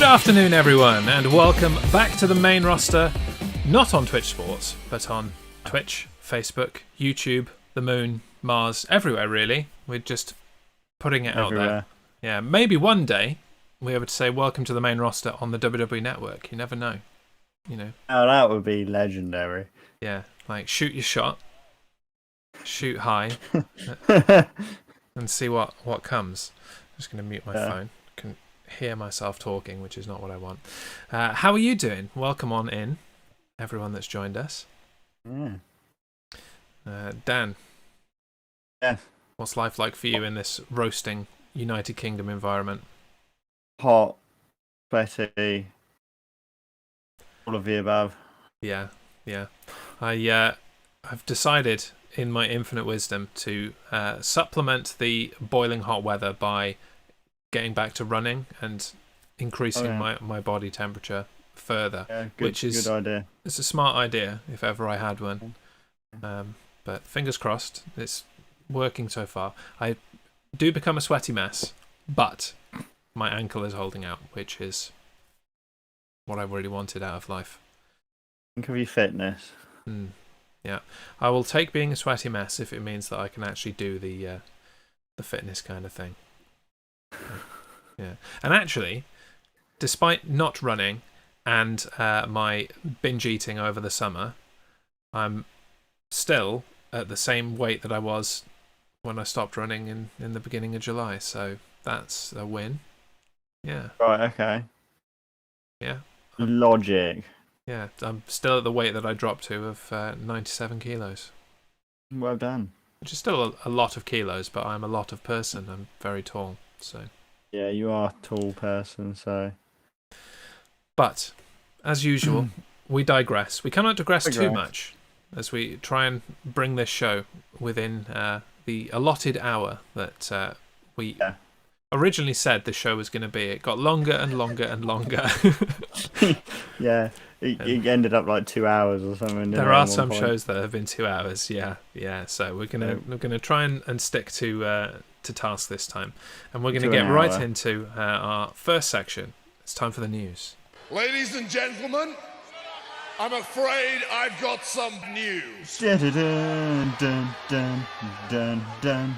afternoon, everyone, and welcome back to the main roster, not on Twitch Sports, but on Twitch, Facebook, YouTube, the Moon, Mars, everywhere, really. We're just putting it out there. Yeah, maybe one day we're able to say welcome to the main roster on the WWE Network. You never know. You know. Oh, that would be legendary. Yeah, like shoot your shot, shoot high, and see what comes. I'm just going to mute my phone. I can hear myself talking, which is not what I want. How are you doing? Welcome on in, everyone that's joined us. Yeah. Dan. Yeah. What's life like for you in this roasting United Kingdom environment? Hot, sweaty, all of the above. Yeah. I've decided, in my infinite wisdom, to supplement the boiling hot weather by getting back to running and increasing my body temperature further. Yeah, which is good idea. It's a smart idea if ever I had one. But fingers crossed, it's working so far. I do become a sweaty mess, but my ankle is holding out, which is what I really wanted out of life. Think of your fitness. Yeah, I will take being a sweaty mess if it means that I can actually do the fitness kind of thing. Yeah, and actually, despite not running and my binge eating over the summer, I'm still at the same weight that I was when I stopped running in the beginning of July. So that's a win. Yeah. Right. Okay. Yeah. Logic. Yeah, I'm still at the weight that I dropped to of 97 kilos. Well done. Which is still a lot of kilos, but I'm a lot of person. I'm very tall, so. Yeah, you are a tall person, so. But, as usual, we digress. We cannot digress too much as we try and bring this show within the allotted hour that we originally said the show was going to be. It got longer and longer and longer. Yeah. It ended up like 2 hours or something. There are some shows that have been 2 hours. Yeah. So we're gonna try and stick to task this time, and we're gonna get right into our first section. It's time for the news. Ladies and gentlemen, I'm afraid I've got some news. Dun, dun, dun, dun, dun, dun.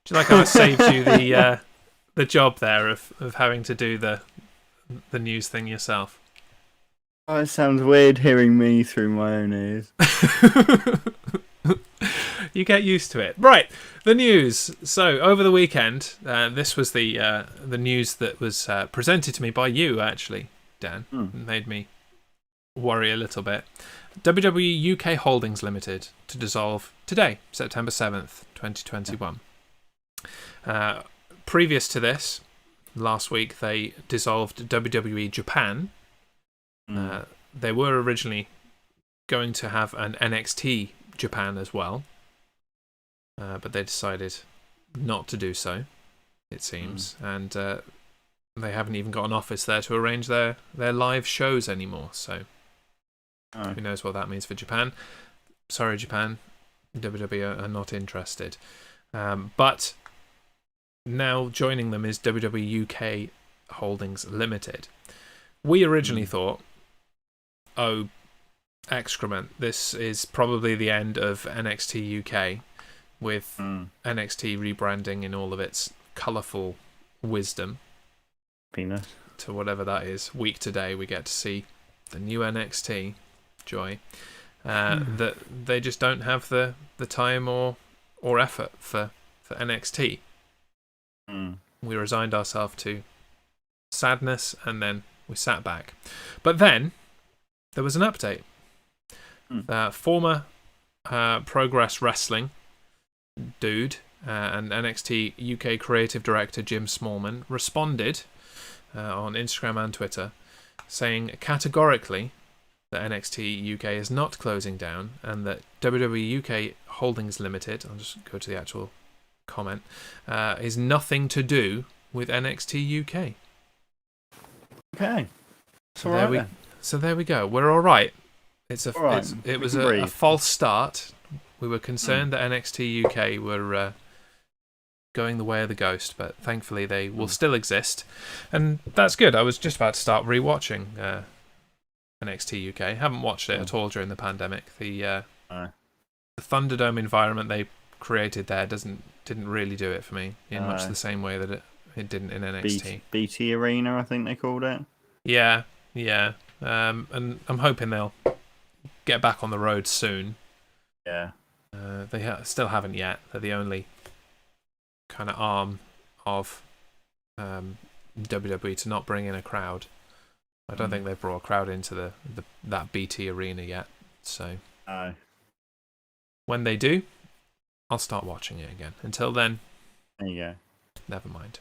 Do you like how I saved you the job there of having to do the news thing yourself? Oh, it sounds weird hearing me through my own ears. You get used to it. Right, the news. So, over the weekend, this was the news that was presented to me by you, actually, Dan. It made me worry a little bit. WWE UK Holdings Limited to dissolve today, September 7th, 2021. Previous to this, last week, they dissolved WWE Japan. They were originally going to have an NXT Japan as well, but they decided not to do so, it seems, and they haven't even got an office there to arrange their live shows anymore, so who knows what that means for Japan. Sorry, Japan, WWE are not interested. But now joining them is WWE UK Holdings Limited. We originally thought, oh, excrement, this is probably the end of NXT UK with NXT rebranding in all of its colourful wisdom. Penis. To whatever that is. Week today we get to see the new NXT. Joy. That they just don't have the time or effort for NXT. We resigned ourselves to sadness and then we sat back. But then there was an update. Former Progress Wrestling dude and NXT UK creative director Jim Smallman responded on Instagram and Twitter saying categorically that NXT UK is not closing down and that WWE UK Holdings Limited, I'll just go to the actual comment, is nothing to do with NXT UK. Okay. So there we go. We're all right. It was a breathe. false start. We were concerned that NXT UK going the way of the ghost, but thankfully they will still exist, and that's good. I was just about to start rewatching NXT UK. Haven't watched it at all during the pandemic. The Thunderdome environment they created there didn't really do it for me in much the same way that it didn't in NXT. BT Arena, I think they called it. Yeah. And I'm hoping they'll get back on the road soon. Yeah. They still haven't yet. They're the only kind of arm of WWE to not bring in a crowd. I don't think they've brought a crowd into that BT Arena yet. So when they do, I'll start watching it again. Until then, there you go. Never mind.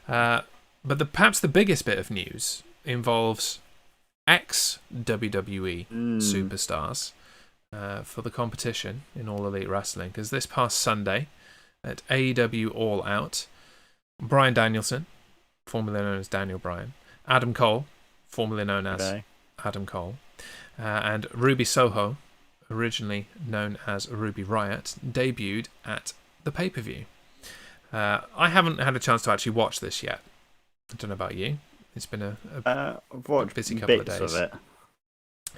But perhaps the biggest bit of news involves ex-WWE superstars for the competition in All Elite Wrestling. Because this past Sunday at AEW All Out, Bryan Danielson, formerly known as Daniel Bryan, Adam Cole, formerly known as Adam Cole, and Ruby Soho, originally known as Ruby Riott, debuted at the pay-per-view. I haven't had a chance to actually watch this yet. I don't know about you. It's been a busy couple of days. Of it.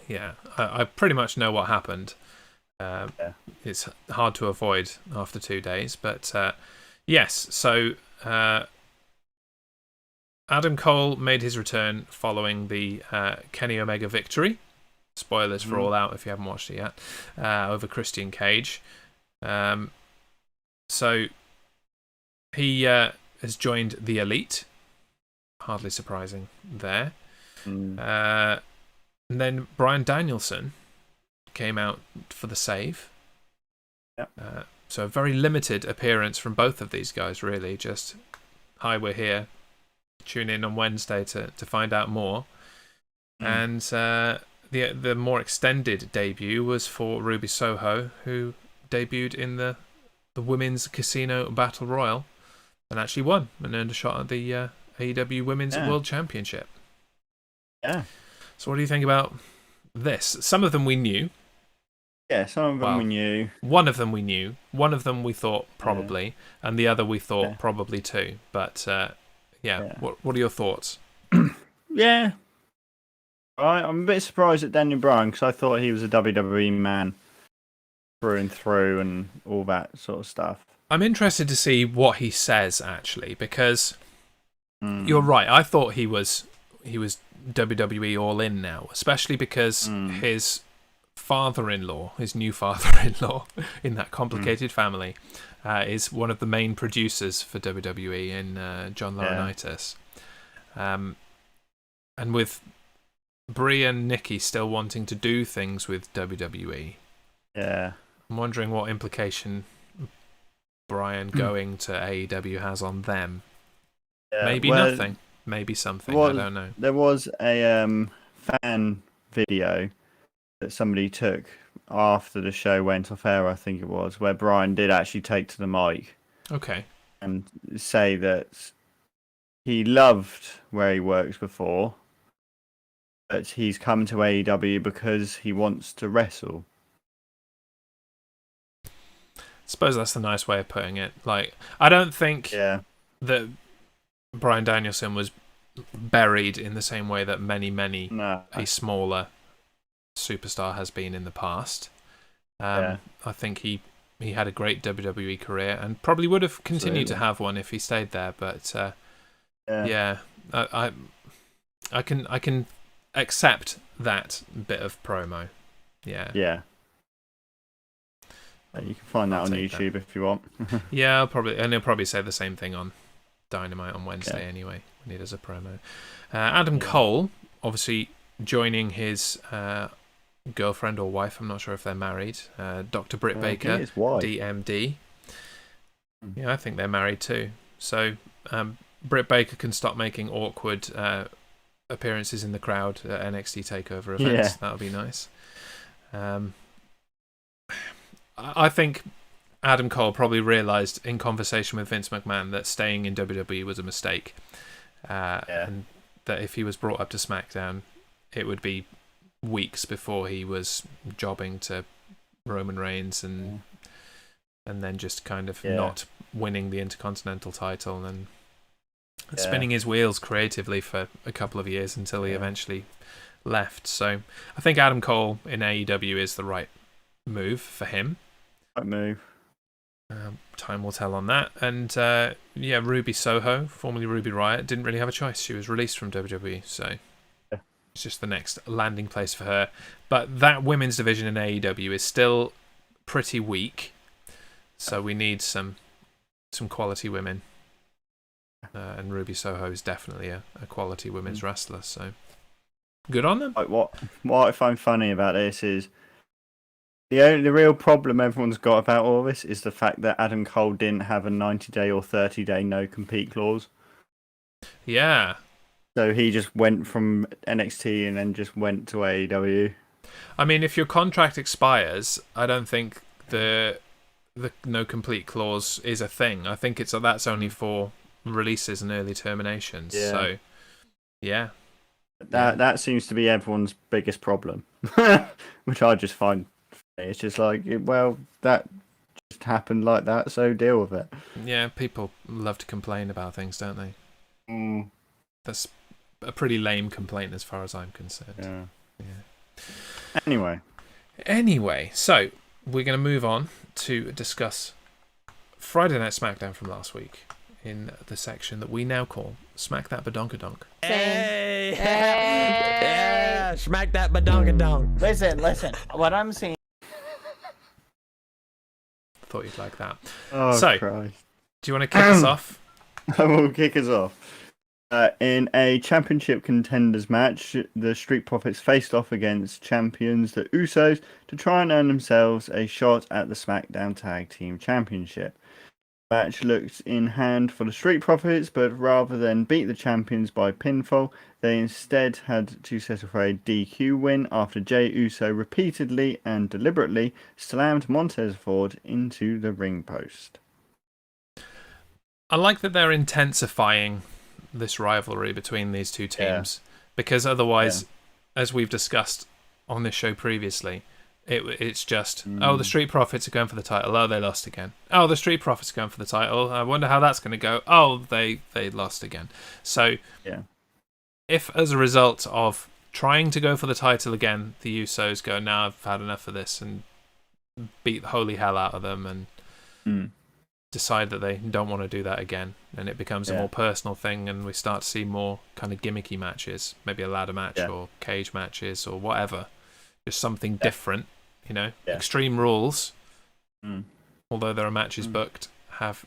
Yeah, I pretty much know what happened. It's hard to avoid after 2 days, but yes. So Adam Cole made his return following the Kenny Omega victory. Spoilers for All Out if you haven't watched it yet. Over Christian Cage. So he has joined the Elite. Hardly surprising there. And then Bryan Danielson came out for the save. Yep. So a very limited appearance from both of these guys, really. Just, hi, we're here. Tune in on Wednesday to find out more. And the more extended debut was for Ruby Soho, who debuted in the Women's Casino Battle Royal and actually won and earned a shot at the AEW Women's World Championship. Yeah. So what do you think about this? Some of them we knew. Yeah, some of them we knew. One of them we knew. One of them we thought probably, and the other we thought probably too. But what are your thoughts? Yeah. I'm a bit surprised at Daniel Bryan because I thought he was a WWE man through and through and all that sort of stuff. I'm interested to see what he says actually, because you're right. I thought he was WWE all in now, especially because his father-in-law, his new father-in-law in that complicated family, is one of the main producers for WWE in John Laurinaitis. And with Brie and Nikki still wanting to do things with WWE, I'm wondering what implication Bryan going to AEW has on them. Maybe nothing. Maybe something. I don't know. There was a fan video that somebody took after the show went off air, I think it was, where Bryan did actually take to the mic. Okay. And say that he loved where he works before, but he's come to AEW because he wants to wrestle. I suppose that's the nice way of putting it. Like, I don't think that Bryan Danielson was buried in the same way that many a smaller superstar has been in the past. I think he had a great WWE career and probably would have continued to have one if he stayed there. But I can accept that bit of promo. Yeah. You can find that on YouTube if you want. Yeah, he'll probably say the same thing on Dynamite on Wednesday anyway when he does a promo. Adam Cole, obviously joining his girlfriend or wife, I'm not sure if they're married, Dr. Britt Baker, DMD. Yeah, I think they're married too. So Britt Baker can stop making awkward appearances in the crowd at NXT TakeOver events. That'll be nice. I think Adam Cole probably realised in conversation with Vince McMahon that staying in WWE was a mistake. And that if he was brought up to SmackDown, it would be weeks before he was jobbing to Roman Reigns and and then just kind of not winning the Intercontinental title and spinning his wheels creatively for a couple of years until he eventually left. So I think Adam Cole in AEW is the right move for him. Right move. Time will tell on that. And Ruby Soho, formerly Ruby Riott, didn't really have a choice. She was released from WWE, so it's just the next landing place for her. But that women's division in AEW is still pretty weak, so we need some quality women. And Ruby Soho is definitely a quality women's wrestler, so good on them. Like what I find funny about this is the real problem everyone's got about all this is the fact that Adam Cole didn't have a 90-day or 30-day no-compete clause. Yeah. So he just went from NXT and then just went to AEW. I mean, if your contract expires, I don't think the no-complete clause is a thing. I think that's only for releases and early terminations. Yeah. So, yeah. That seems to be everyone's biggest problem, which I just find funny. It's just like, well, that just happened like that, so deal with it. Yeah, people love to complain about things, don't they? Mm. That's a pretty lame complaint as far as I'm concerned. Yeah. Anyway, so we're going to move on to discuss Friday Night Smackdown from last week in the section that we now call Smack That Badonkadonk. Hey! Yeah! Smack that badonkadonk. Listen. What I'm seeing. Thought you'd like that. oh So, Christ. Do you want to kick us off? I will kick us off. In a championship contenders match, the Street Profits faced off against champions, the Usos, to try and earn themselves a shot at the SmackDown Tag Team Championship. The match looked in hand for the Street Profits, but rather than beat the champions by pinfall, they instead had to settle for a DQ win after Jey Uso repeatedly and deliberately slammed Montez Ford into the ring post. I like that they're intensifying this rivalry between these two teams, because otherwise, as we've discussed on this show previously, it's just, the Street Profits are going for the title. Oh, they lost again. Oh, the Street Profits are going for the title. I wonder how that's going to go. Oh, they lost again. So, if as a result of trying to go for the title again, the Usos go, now I've had enough of this, and beat the holy hell out of them, and decide that they don't want to do that again, and it becomes a more personal thing, and we start to see more kind of gimmicky matches, maybe a ladder match or cage matches or whatever, just something different, Extreme Rules, although there are matches booked, have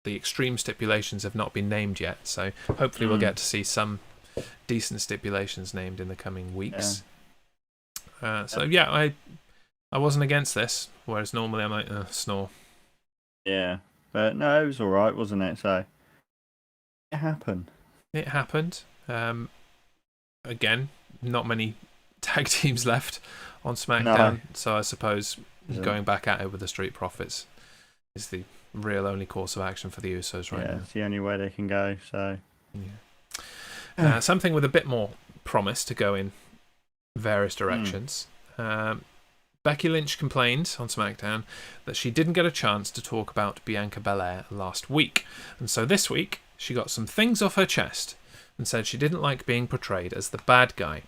the extreme stipulations have not been named yet, so hopefully we'll get to see some decent stipulations named in the coming weeks. I wasn't against this, whereas normally I'm like, snore. Yeah, but no, it was alright, wasn't it? So, it happened. It happened. Again, not many tag teams left on SmackDown, so I suppose going back at it with the Street Profits is the real only course of action for the Usos right now. It's the only way they can go, so... Something with a bit more promise to go in various directions. Becky Lynch complained on SmackDown that she didn't get a chance to talk about Bianca Belair last week, and so this week she got some things off her chest and said she didn't like being portrayed as the bad guy.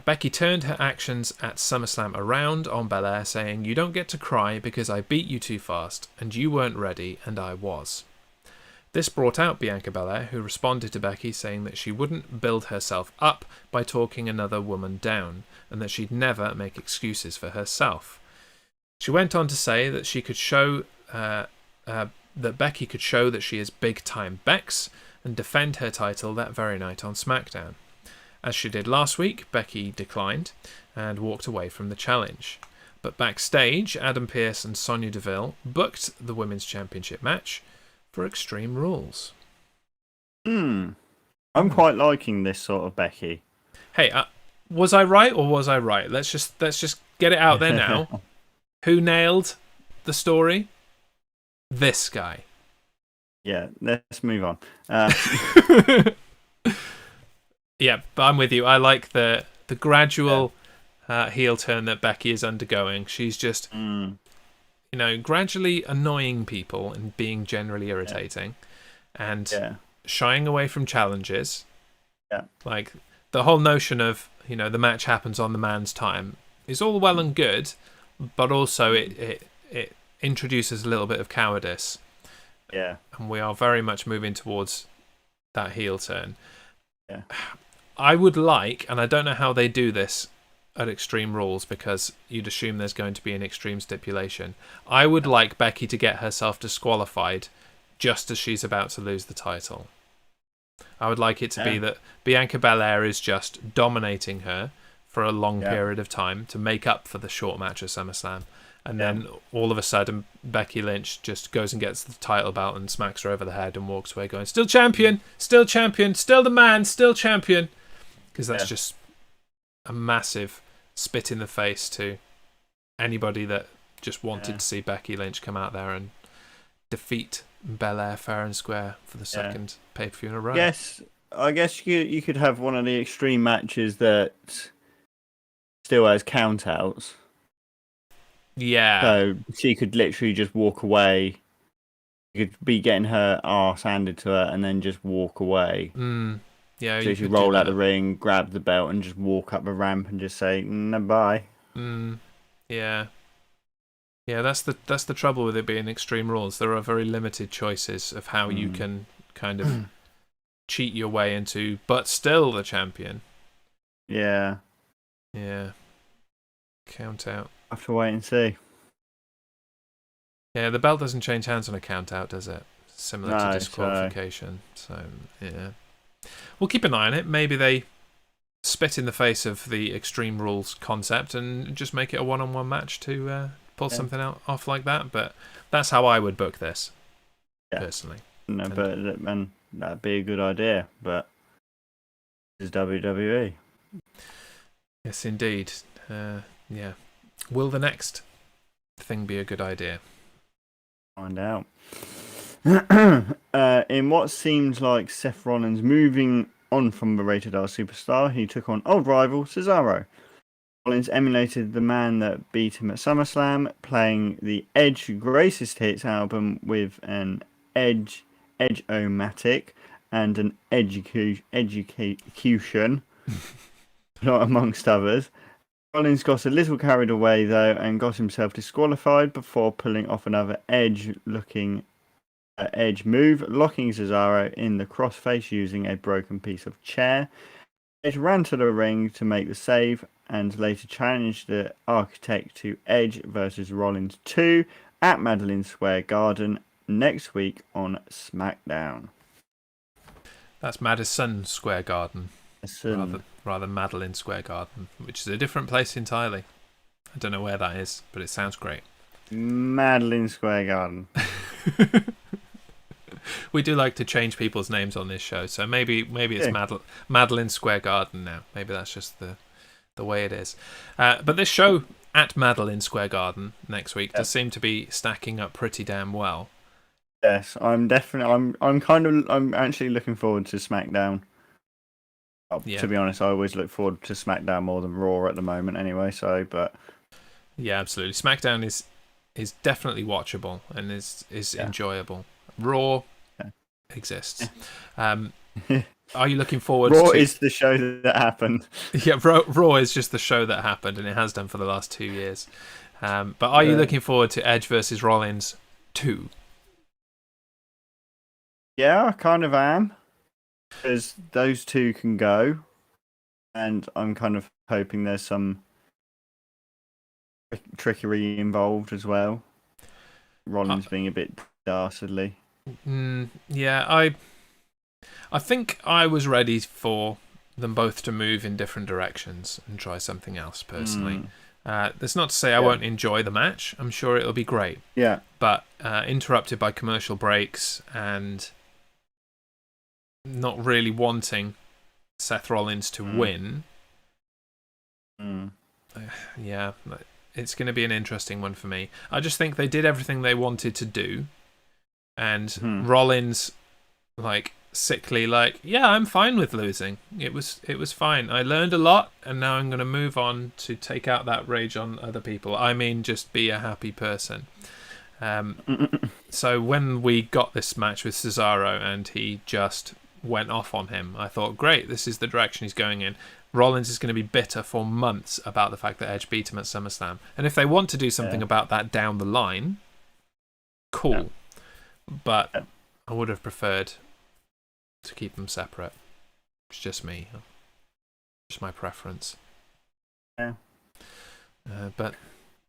Becky turned her actions at SummerSlam around on Belair, saying, "You don't get to cry because I beat you too fast, and you weren't ready, and I was." This brought out Bianca Belair, who responded to Becky saying that she wouldn't build herself up by talking another woman down, and that she'd never make excuses for herself. She went on to say that she could show that Becky could show that she is big-time Bex and defend her title that very night on SmackDown. As she did last week, Becky declined and walked away from the challenge. But backstage, Adam Pearce and Sonya Deville booked the Women's Championship match for Extreme Rules. I'm quite liking this sort of Becky. Hey, was I right or was I right? Let's just get it out there now. Who nailed the story? This guy. Yeah, let's move on. Yeah, but I'm with you. I like the gradual heel turn that Becky is undergoing. She's just, gradually annoying people and being generally irritating, and shying away from challenges. Yeah. Like the whole notion of, the match happens on the man's time is all well and good, but also it introduces a little bit of cowardice. Yeah. And we are very much moving towards that heel turn. Yeah. I would like, and I don't know how they do this at Extreme Rules, because you'd assume there's going to be an extreme stipulation. I would like Becky to get herself disqualified just as she's about to lose the title. I would like it to be that Bianca Belair is just dominating her for a long period of time to make up for the short match at SummerSlam. And then all of a sudden, Becky Lynch just goes and gets the title belt and smacks her over the head and walks away going, still champion, still the man, still champion. Because that's just a massive spit in the face to anybody that just wanted to see Becky Lynch come out there and defeat Belair fair and square for the second pay-per-view in a row. Yes, I guess you could have one of the extreme matches that still has countouts. Yeah. So she could literally just walk away. You could be getting her arse handed to her and then just walk away. Yeah. So she roll out the ring, grab the belt, and just walk up the ramp and just say bye. Yeah. Yeah, that's the trouble with it being Extreme Rules. There are very limited choices of how you can kind of cheat your way into, but still the champion. Yeah. Yeah. Count out. Have to wait and see. Yeah, the belt doesn't change hands on a count out, does it? Similar to disqualification. So, yeah. We'll keep an eye on it. Maybe they spit in the face of the Extreme Rules concept and just make it a one-on-one match to pull something off like that. But that's how I would book this, personally. No, but that'd be a good idea. But this is WWE. Yes, indeed. Yeah. Will the next thing be a good idea? Find out. In what seems like Seth Rollins moving on from the Rated R Superstar, he took on old rival Cesaro. Rollins emulated the man that beat him at SummerSlam, playing the Edge Greatest Hits album with an Edge-O-Matic and an Education, not amongst others. Rollins got a little carried away though and got himself disqualified before pulling off another Edge move, locking Cesaro in the crossface using a broken piece of chair. Edge ran to the ring to make the save and later challenged the Architect to Edge versus Rollins 2 at Madison Square Garden next week on Smackdown. That's Madison Square Garden. Rather Madeleine Square Garden, which is a different place entirely. I don't know where that is, but it sounds great. Madeleine Square Garden. We do like to change people's names on this show, so maybe it's Madeleine Square Garden now. Maybe that's just the way it is. But this show at Madeleine Square Garden next week does seem to be stacking up pretty damn well. Yes, I'm actually looking forward to SmackDown. To be honest, I always look forward to SmackDown more than Raw at the moment anyway, yeah, absolutely. SmackDown is definitely watchable and is enjoyable. Raw exists. Are you looking forward Raw to... is the show that happened. Yeah, Raw is just the show that happened, and it has done for the last 2 years. But are you looking forward to Edge versus Rollins 2? Yeah, I kind of am. Because those two can go. And I'm kind of hoping there's some trickery involved as well. Rollins being a bit dastardly. Yeah, I think I was ready for them both to move in different directions and try something else, personally. That's not to say I won't enjoy the match. I'm sure it'll be great. Yeah. But interrupted by commercial breaks and not really wanting Seth Rollins to win. Yeah, it's going to be an interesting one for me. I just think they did everything they wanted to do. And Rollins, sickly, yeah, I'm fine with losing. It was fine. I learned a lot, and now I'm going to move on to take out that rage on other people. I mean, just be a happy person. So when we got this match with Cesaro and he just went off on him, I thought, great, this is the direction he's going in. Rollins is going to be bitter for months about the fact that Edge beat him at SummerSlam. And if they want to do something about that down the line, cool. Yeah. But I would have preferred to keep them separate. It's just me. Just my preference. Yeah. But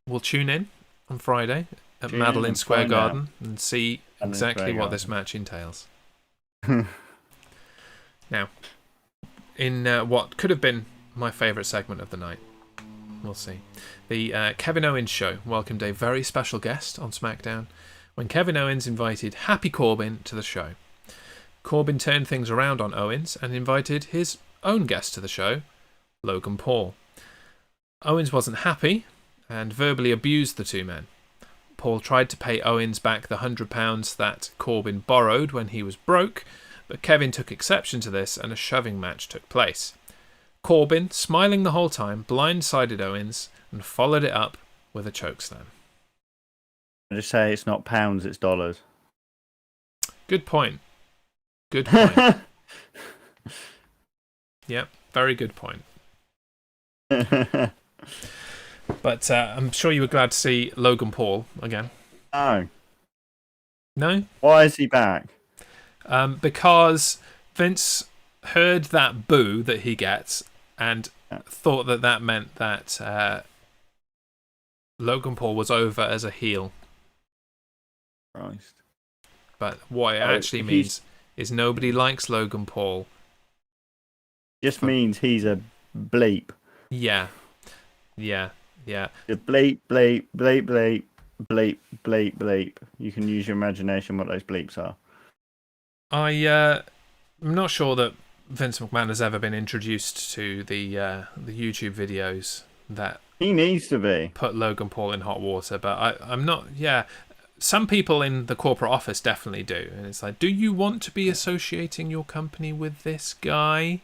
we'll tune in on Friday at Madeleine Square Garden and see exactly what this match entails. Now, in what could have been my favourite segment of the night, we'll see. The Kevin Owens show welcomed a very special guest on SmackDown when Kevin Owens invited Happy Corbin to the show. Corbin turned things around on Owens and invited his own guest to the show, Logan Paul. Owens wasn't happy and verbally abused the two men. Paul tried to pay Owens back the £100 that Corbin borrowed when he was broke, but Kevin took exception to this and a shoving match took place. Corbin, smiling the whole time, blindsided Owens and followed it up with a chokeslam. I just say it's not pounds, it's dollars. Good point. Good point. Yep, very good point. But I'm sure you were glad to see Logan Paul again. No. No? Why is he back? Because Vince heard that boo that he gets and thought that meant that Logan Paul was over as a heel. Christ. But what it actually means is nobody likes Logan Paul. Just means he's a bleep. Yeah. The bleep, bleep, bleep, bleep, bleep, bleep, bleep. You can use your imagination what those bleeps are. I'm not sure that Vince McMahon has ever been introduced to the YouTube videos that he needs to be put Logan Paul in hot water, but I'm not. Yeah, some people in the corporate office definitely do, and it's like, do you want to be associating your company with this guy?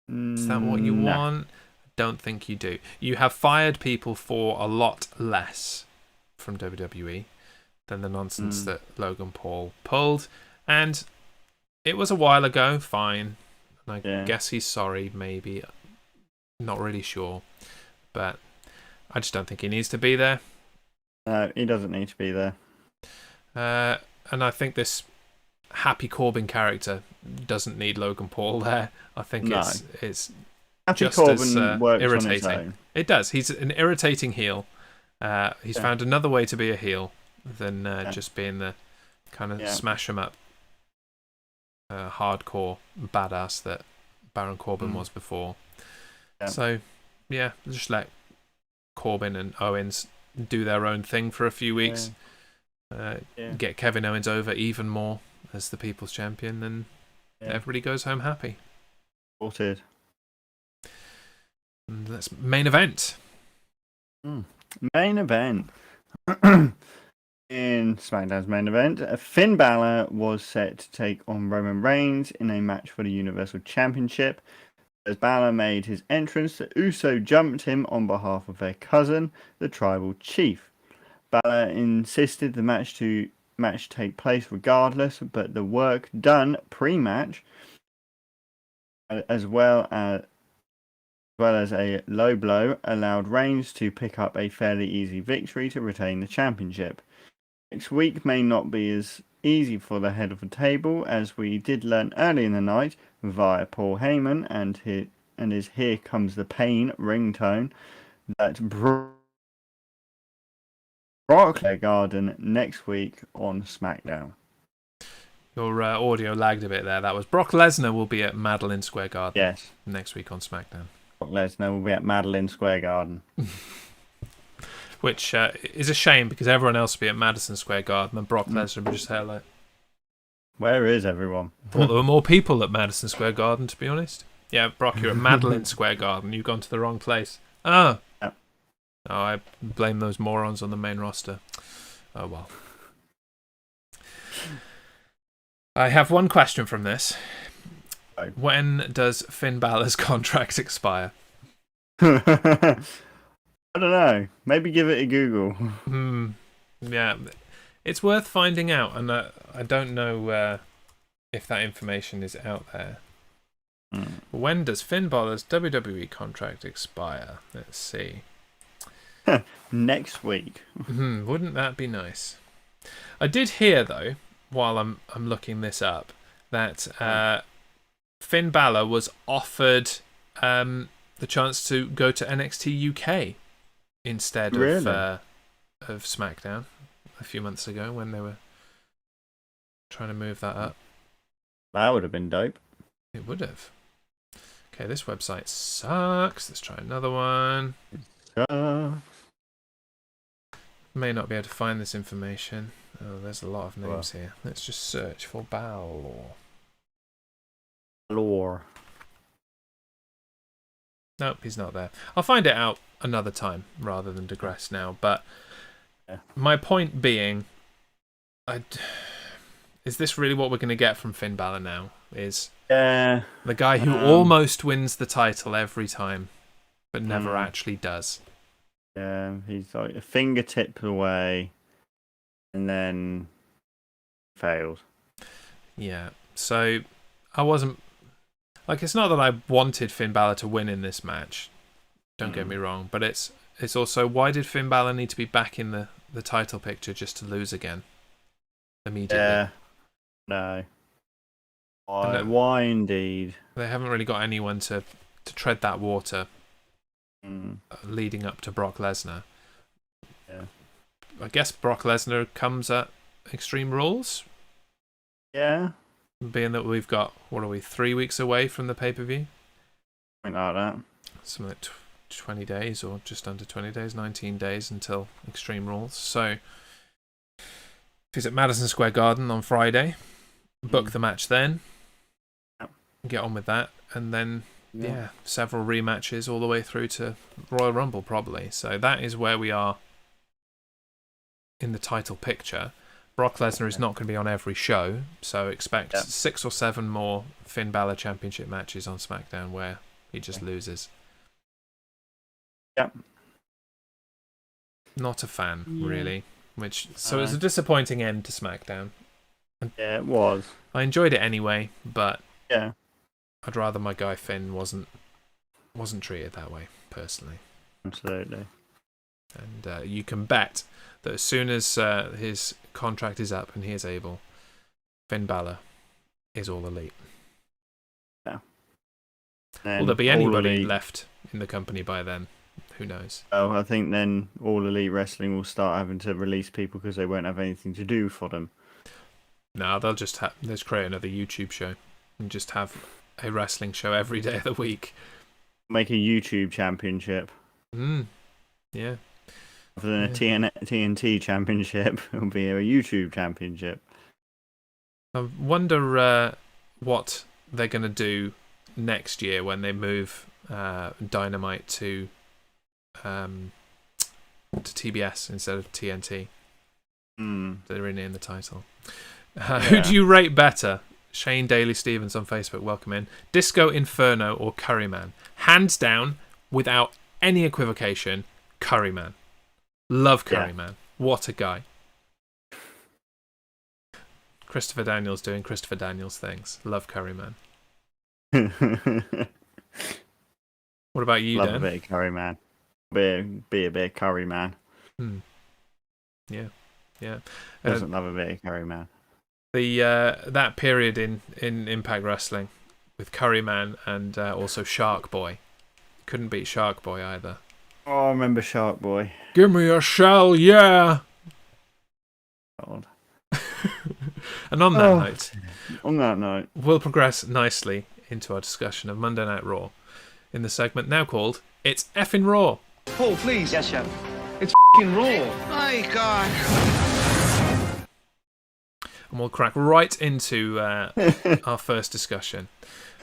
Is that what you want? Don't think you do. You have fired people for a lot less from WWE than the nonsense that Logan Paul pulled, and it was a while ago. Fine, I guess he's sorry. Maybe, not really sure, but I just don't think he needs to be there. No, he doesn't need to be there. And I think this Happy Corbin character doesn't need Logan Paul there. I think it's Happy just Corbin as works irritating. on its own. It does. He's an irritating heel. He's found another way to be a heel than just being the kind of smash 'em up hardcore badass that Baron Corbin was before. So just let Corbin and Owens do their own thing for a few weeks. Get Kevin Owens over even more as the People's Champion, and everybody goes home happy. Sorted. And that's main event. Main event. In SmackDown's main event, Finn Balor was set to take on Roman Reigns in a match for the Universal Championship. As Balor made his entrance, the Uso jumped him on behalf of their cousin, the Tribal Chief. Balor insisted the match take place regardless, but the work done pre-match, as well as a low blow, allowed Reigns to pick up a fairly easy victory to retain the championship. Next week may not be as easy for the head of the table, as we did learn early in the night via Paul Heyman and his Here Comes the Pain ringtone that Brock Garden next week on SmackDown. Your audio lagged a bit there. That was Brock Lesnar will be at Madeleine Square Garden next week on SmackDown. Brock Lesnar will be at Madeleine Square Garden. Which is a shame, because everyone else will be at Madison Square Garden and Brock Lesnar will just say like, where is everyone? Thought there were more people at Madison Square Garden, to be honest. Yeah, Brock, you're at Madeleine Square Garden. You've gone to the wrong place. Oh, I blame those morons on the main roster. Oh, well. I have one question from this. When does Finn Balor's contract expire? I don't know. Maybe give it a Google. Yeah. It's worth finding out, and I don't know if that information is out there. When does Finn Balor's WWE contract expire? Let's see. Next week. Wouldn't that be nice? I did hear, though, while I'm looking this up, that Finn Balor was offered the chance to go to NXT UK instead of SmackDown a few months ago when they were trying to move that up. That would have been dope. It would have. Okay, this website sucks. Let's try another one. May not be able to find this information. Oh, there's a lot of names here. Let's just search for Balor. Nope, he's not there. I'll find it out another time rather than digress now. But my point being, is this really what we're going to get from Finn Balor now? Is the guy who almost wins the title every time, but never actually does. Yeah, he's like a fingertip away, and then fails. Yeah, so I wasn't like, it's not that I wanted Finn Balor to win in this match. Don't get me wrong, but it's also, why did Finn Balor need to be back in the title picture just to lose again immediately? Yeah, no. Why indeed? They haven't really got anyone to tread that water leading up to Brock Lesnar. Yeah. I guess Brock Lesnar comes at Extreme Rules. Yeah. Being that we've got, 3 weeks away from the pay-per-view? Something like that. Something like 20 days or just under 20 days, 19 days until Extreme Rules. So, if he's at Madison Square Garden on Friday, book the match then. Get on with that, and then several rematches all the way through to Royal Rumble probably. So that is where we are in the title picture. Brock Lesnar is not going to be on every show, so expect 6 or 7 more Finn Balor Championship matches on SmackDown where he just loses. Yep. Not a fan, really. So it's a disappointing end to SmackDown. Yeah, it was. I enjoyed it anyway, but I'd rather my guy Finn wasn't treated that way, personally. Absolutely. And you can bet that as soon as his contract is up and he is able, Finn Balor is all elite. Yeah. Will there be anybody left in the company by then? Who knows? Oh, I think then All Elite Wrestling will start having to release people because they won't have anything to do for them. No, they'll just create another YouTube show and just have a wrestling show every day of the week. Make a YouTube championship. Yeah. Rather than a TNT championship, it'll be a YouTube championship. I wonder what they're going to do next year when they move Dynamite to TBS instead of TNT. They're renaming the title. Who do you rate better? Shane Daly Stevens on Facebook, welcome in. Disco Inferno or Curryman? Hands down, without any equivocation, Curryman. Love Curryman. What a guy. Christopher Daniels doing Christopher Daniels things. Love Curryman. What about you, Dan? Love a bit of Curryman. Be a bit of Curryman. Yeah. Doesn't love a bit of Curryman. That period in Impact Wrestling with Curryman and also Shark Boy. Couldn't beat Shark Boy either. Oh, I remember Shark Boy. Give me a shell, yeah. God. And on that note, we'll progress nicely into our discussion of Monday Night Raw in the segment now called It's Effing Raw. Paul, please. Yes, chef. It's f***ing Raw. My God. And we'll crack right into our first discussion.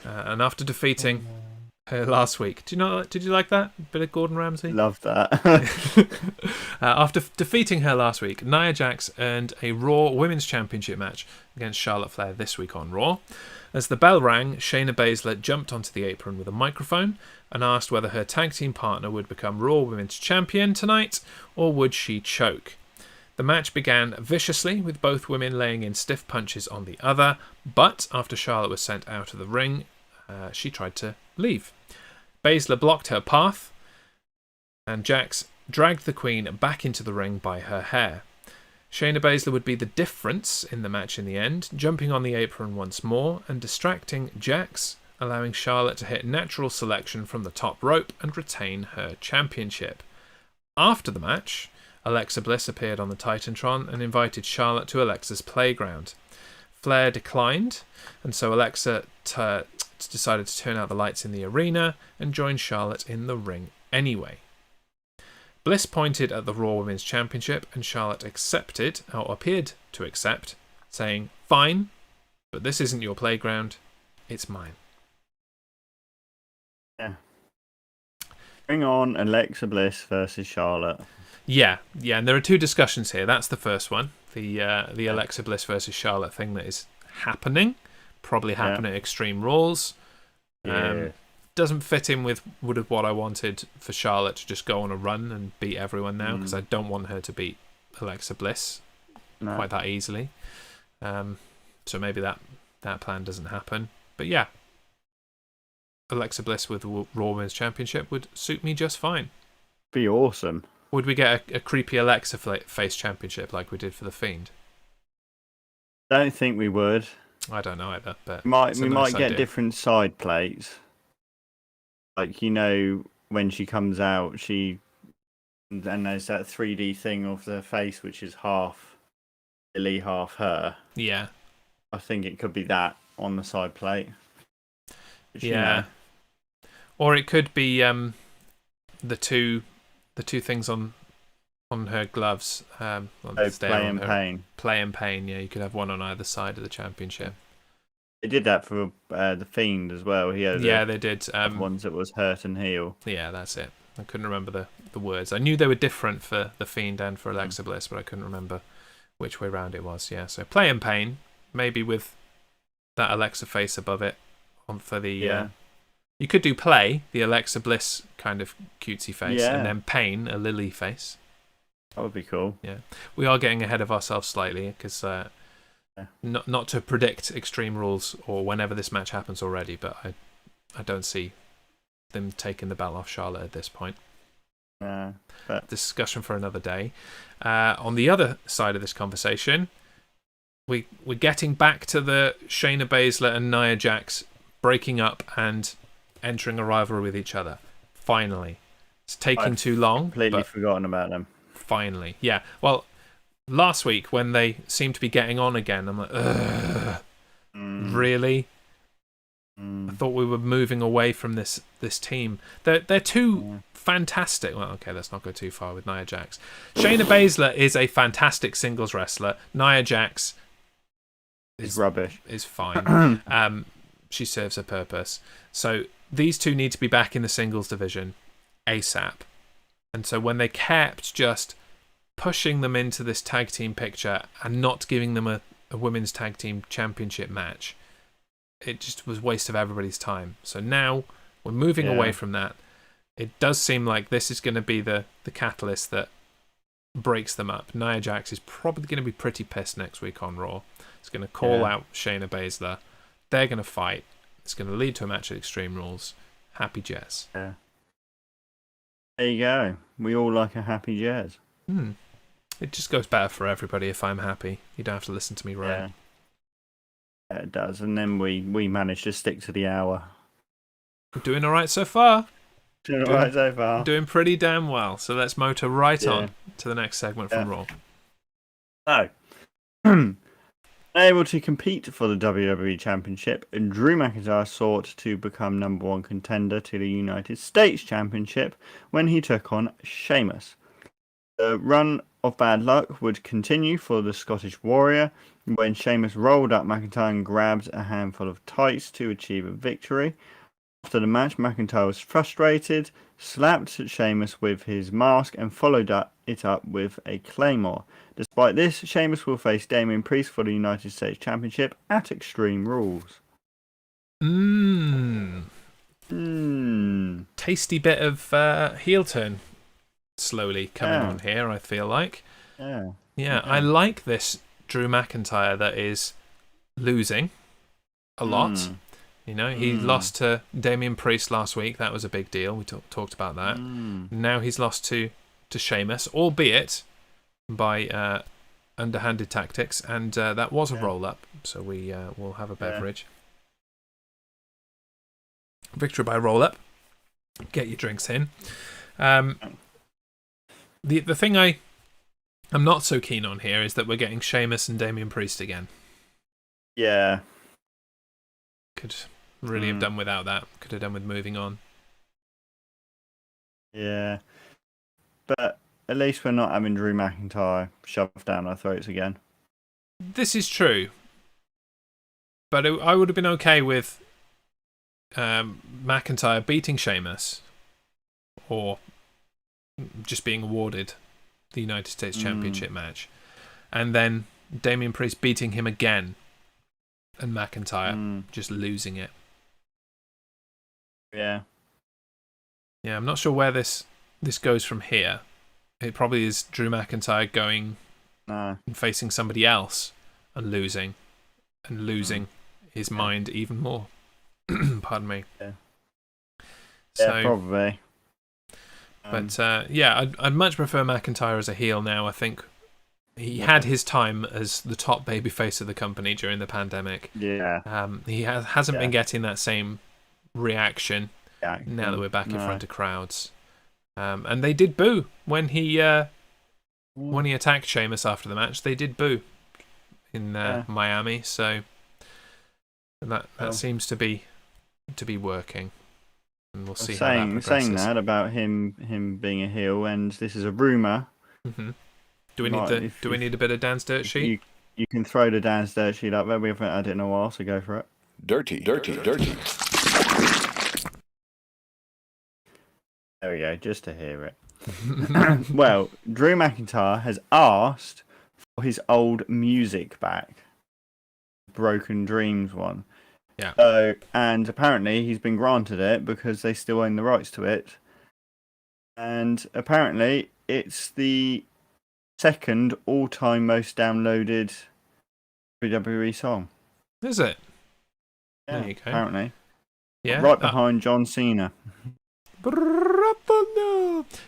And after defeating her last week, did you like that bit of Gordon Ramsay? Love that. After defeating her last week, Nia Jax earned a Raw Women's Championship match against Charlotte Flair this week on Raw. As the bell rang, Shayna Baszler jumped onto the apron with a microphone and asked whether her tag team partner would become Raw Women's Champion tonight or would she choke. The match began viciously, with both women laying in stiff punches on the other, but after Charlotte was sent out of the ring, she tried to leave. Baszler blocked her path, and Jax dragged the Queen back into the ring by her hair. Shayna Baszler would be the difference in the match in the end, jumping on the apron once more and distracting Jax, allowing Charlotte to hit natural selection from the top rope and retain her championship. After the match, Alexa Bliss appeared on the Titantron and invited Charlotte to Alexa's playground. Flair declined, and so Alexa decided to turn out the lights in the arena and join Charlotte in the ring anyway. Bliss pointed at the Raw Women's Championship, and Charlotte accepted, or appeared to accept, saying, "Fine, but this isn't your playground, it's mine." Yeah. Bring on Alexa Bliss versus Charlotte. Yeah, and there are two discussions here. That's the first one, the Alexa Bliss versus Charlotte thing that is happening, probably happening at Extreme Rules. Doesn't fit in with what I wanted for Charlotte to just go on a run and beat everyone now, because I don't want her to beat Alexa Bliss quite that easily. So maybe that plan doesn't happen. But yeah, Alexa Bliss with the Raw Women's Championship would suit me just fine. Be awesome. Would we get a creepy Alexa face championship like we did for The Fiend? Don't think we would. I don't know either, but we might get different side plates. Like, when she comes out, and there's that 3D thing of the face, which is half Billy, half her. Yeah. I think it could be that on the side plate. Which, Or it could be the two things on her gloves. Play and Pain. Play and Pain, yeah. You could have one on either side of the championship. They did that for the Fiend as well. He had they did. Ones that was Hurt and Heel. Yeah, that's it. I couldn't remember the words. I knew they were different for the Fiend and for Alexa Bliss, but I couldn't remember which way round it was. Yeah, so Play and Pain, maybe with that Alexa face above it for the. You could do Play, the Alexa Bliss kind of cutesy face, and then Pain, a Lily face. That would be cool. Yeah, we are getting ahead of ourselves slightly because not to predict Extreme Rules or whenever this match happens already, but I don't see them taking the belt off Charlotte at this point. But discussion for another day. On the other side of this conversation, we're getting back to the Shayna Baszler and Nia Jax breaking up and entering a rivalry with each other. Finally. It's taking too long. Completely forgotten about them. Finally. Yeah. Well, last week when they seemed to be getting on again, I'm like, ugh. Really? I thought we were moving away from this team. They're too fantastic. Well, okay, let's not go too far with Nia Jax. Shayna Baszler is a fantastic singles wrestler. Nia Jax is rubbish. Is fine. She serves her purpose. So these two need to be back in the singles division ASAP. And so when they kept just pushing them into this tag team picture and not giving them a women's tag team championship match, it just was a waste of everybody's time. So now we're moving away from that. It does seem like this is going to be the catalyst that breaks them up. Nia Jax is probably going to be pretty pissed next week on Raw. It's going to call out Shayna Baszler. They're going to fight. It's going to lead to a match at Extreme Rules. Happy jazz. Yeah. There you go. We all like a happy jazz. It just goes better for everybody if I'm happy. You don't have to listen to me, right? Yeah, it does. And then we managed to stick to the hour. I'm doing all right so far. Doing pretty damn well. So let's motor right on to the next segment from Raw. So, able to compete for the WWE Championship, Drew McIntyre sought to become #1 contender to the United States Championship when he took on Sheamus. The run of bad luck would continue for the Scottish Warrior when Sheamus rolled up McIntyre and grabbed a handful of tights to achieve a victory. After the match, McIntyre was frustrated, slapped Sheamus with his mask and followed it up with a Claymore. Despite this, Sheamus will face Damian Priest for the United States Championship at Extreme Rules. Tasty bit of heel turn slowly coming on here, I feel like. Yeah. Yeah, I like this Drew McIntyre that is losing a lot. You know, he lost to Damian Priest last week. That was a big deal. We talked about that. Now he's lost to Sheamus, albeit by underhanded tactics, and that was a roll-up. So we will have a beverage. Victory by roll-up. Get your drinks in. The thing I'm not so keen on here is that we're getting Sheamus and Damian Priest again. Yeah. Could really have done without that. Could have done with moving on. Yeah. But at least we're not having Drew McIntyre shoved down our throats again. This is true. But I would have been okay with McIntyre beating Sheamus, or just being awarded the United States Championship match, and then Damian Priest beating him again, and McIntyre just losing it. Yeah. Yeah, I'm not sure where this goes from here. It probably is Drew McIntyre going and facing somebody else and losing his mind even more. Pardon me. Yeah. So, probably. But I'd much prefer McIntyre as a heel now. I think he had his time as the top babyface of the company during the pandemic. Yeah. He hasn't been getting that same reaction now that we're back in front of crowds. And they did boo when he attacked Sheamus after the match. They did boo in Miami. So that seems to be working. And we'll see how that progresses. Saying that about him being a heel, and this is a rumor. Mm-hmm. Do we need a bit of Dan's dirt sheet? You can throw the Dan's dirt sheet up there. We haven't had it in a while, so go for it. Dirty. There we go, just to hear it. Well, Drew McIntyre has asked for his old music back. Broken Dreams one. Yeah. And apparently he's been granted it because they still own the rights to it. And apparently it's the second all-time most downloaded WWE song. Is it? Yeah, there you go. Apparently. Yeah. Right behind John Cena.